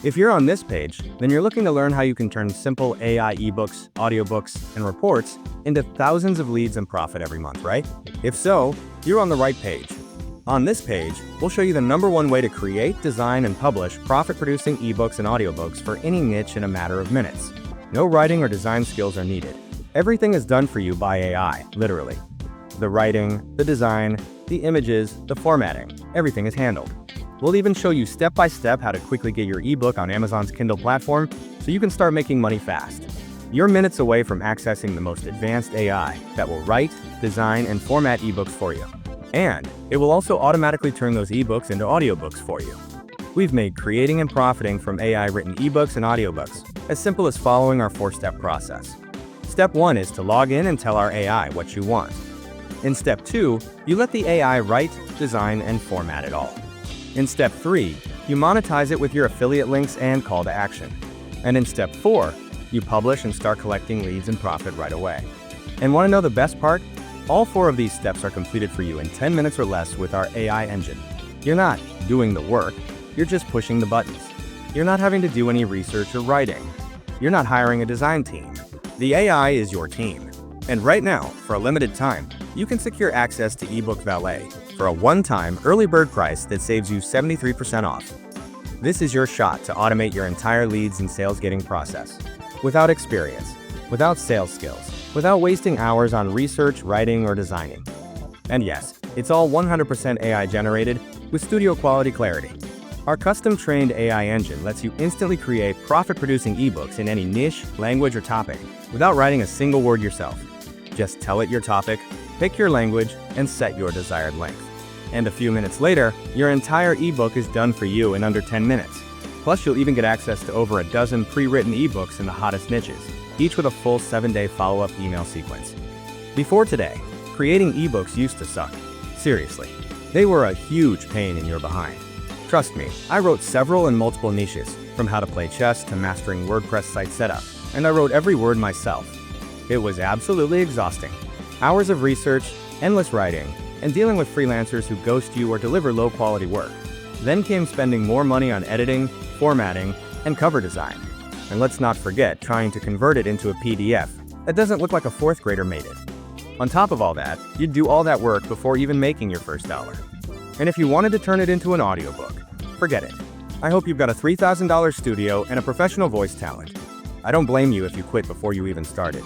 If you're on this page, then you're looking to learn how you can turn simple AI ebooks, audiobooks, and reports into thousands of leads and profit every month, right? If so, you're on the right page. On this page, we'll show you the #1 way to create, design, and publish profit-producing ebooks and audiobooks for any niche in a matter of minutes. No writing or design skills are needed. Everything is done for you by AI, literally. The writing, the design, the images, the formatting, everything is handled. We'll even show you step-by-step how to quickly get your ebook on Amazon's Kindle platform so you can start making money fast. You're minutes away from accessing the most advanced AI that will write, design, and format ebooks for you. And it will also automatically turn those ebooks into audiobooks for you. We've made creating and profiting from AI-written ebooks and audiobooks as simple as following our 4-step process. Step 1 is to log in and tell our AI what you want. In Step 2, you let the AI write, design, and format it all. In Step 3, you monetize it with your affiliate links and call to action. And in Step 4, you publish and start collecting leads and profit right away. And want to know the best part? All 4 of these steps are completed for you in 10 minutes or less with our AI engine. You're not doing the work, you're just pushing the buttons. You're not having to do any research or writing. You're not hiring a design team. The AI is your team. And right now, for a limited time, you can secure access to eBook Valet for a one-time early bird price that saves you 73% off. This is your shot to automate your entire leads and sales getting process. Without experience, without sales skills, without wasting hours on research, writing, or designing. And yes, it's all 100% AI generated with studio quality clarity. Our custom-trained AI engine lets you instantly create profit-producing ebooks in any niche, language, or topic without writing a single word yourself. Just tell it your topic, pick your language, and set your desired length. And a few minutes later, your entire ebook is done for you in under 10 minutes. Plus, you'll even get access to over a dozen pre-written ebooks in the hottest niches, each with a full 7-day follow-up email sequence. Before today, creating ebooks used to suck. Seriously, they were a huge pain in your behind. Trust me, I wrote several in multiple niches, from how to play chess to mastering WordPress site setup, and I wrote every word myself. It was absolutely exhausting. Hours of research, endless writing, and dealing with freelancers who ghost you or deliver low-quality work. Then came spending more money on editing, formatting, and cover design. And let's not forget trying to convert it into a PDF that doesn't look like a 4th grader made it. On top of all that, you'd do all that work before even making your first dollar. And if you wanted to turn it into an audiobook, forget it. I hope you've got a $3,000 studio and a professional voice talent. I don't blame you if you quit before you even started.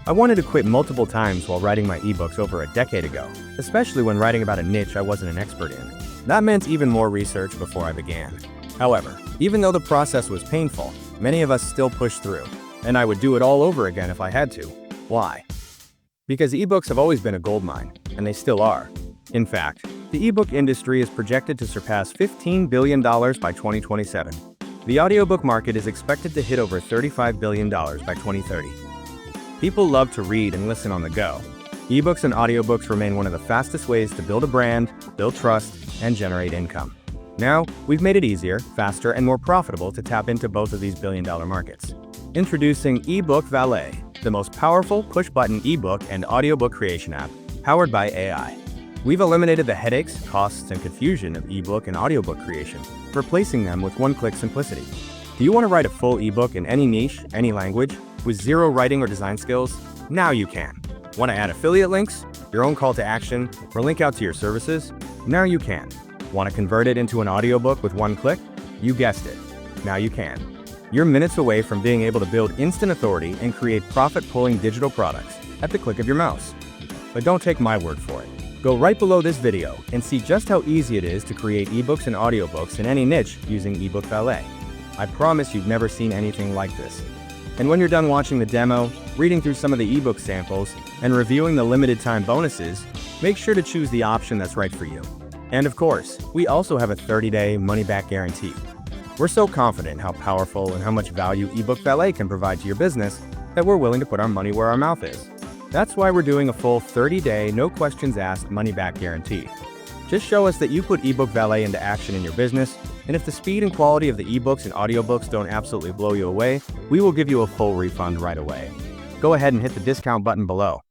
I wanted to quit multiple times while writing my ebooks over a decade ago, especially when writing about a niche I wasn't an expert in. That meant even more research before I began. However, even though the process was painful, many of us still pushed through, and I would do it all over again if I had to. Why? Because ebooks have always been a goldmine, and they still are. In fact, the ebook industry is projected to surpass $15 billion by 2027. The audiobook market is expected to hit over $35 billion by 2030. People love to read and listen on the go. Ebooks and audiobooks remain one of the fastest ways to build a brand, build trust, and generate income. Now, we've made it easier, faster, and more profitable to tap into both of these billion-dollar markets. Introducing eBook Valet, the most powerful push-button ebook and audiobook creation app, powered by AI. We've eliminated the headaches, costs, and confusion of ebook and audiobook creation, replacing them with one-click simplicity. Do you want to write a full ebook in any niche, any language, with zero writing or design skills? Now you can. Want to add affiliate links, your own call to action, or link out to your services? Now you can. Want to convert it into an audiobook with one click? You guessed it. Now you can. You're minutes away from being able to build instant authority and create profit-pulling digital products at the click of your mouse. But don't take my word for it. Go right below this video and see just how easy it is to create ebooks and audiobooks in any niche using eBook Valet. I promise you've never seen anything like this. And when you're done watching the demo, reading through some of the ebook samples, and reviewing the limited time bonuses, make sure to choose the option that's right for you. And of course, we also have a 30-day money-back guarantee. We're so confident in how powerful and how much value eBook Valet can provide to your business that we're willing to put our money where our mouth is. That's why we're doing a full 30-day, no questions asked money-back guarantee. Just show us that you put eBook Valet into action in your business, and if the speed and quality of the ebooks and audiobooks don't absolutely blow you away, we will give you a full refund right away. Go ahead and hit the discount button below.